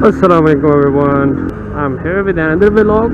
Assalamu alaikum everyone. I'm here with another vlog.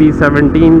B17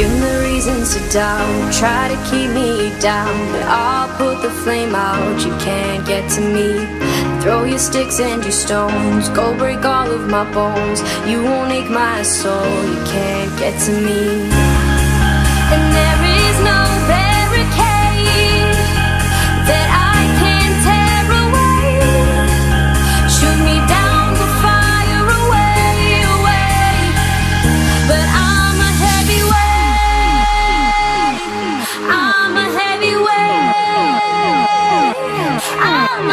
Give me reasons to doubt, try to keep me down, but I'll put the flame out, you can't get to me. Throw your sticks and your stones, go break all of my bones, you won't ache my soul, you can't get to me. And there is no barricade that I can't tear away. Shoot me down to fire away, away, but I'm a heavyweight. I'm a heavyweight. I'm a heavyweight. I'm a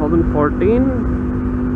2014.